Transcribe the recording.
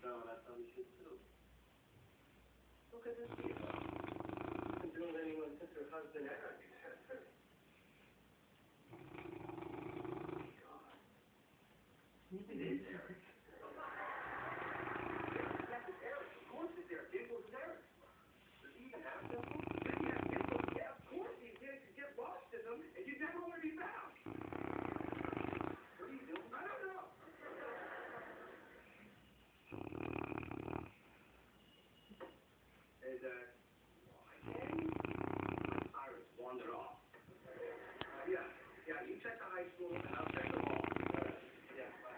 No, and I probably should too. Look at this deal. I haven't drilled anyone since her husband Eric. God. It is Eric. Yes, it's Eric. Of course it's Eric. Dimples is Eric. Does he even have dimples? Does he have dimples? Yeah, of course he did. You get lost in them, and you never want to be found. What are you doing? I don't know. Hey, Zach. Again? My pirates wandered off. Yeah, you check the high school, and I'll check the mall. Yeah, bye.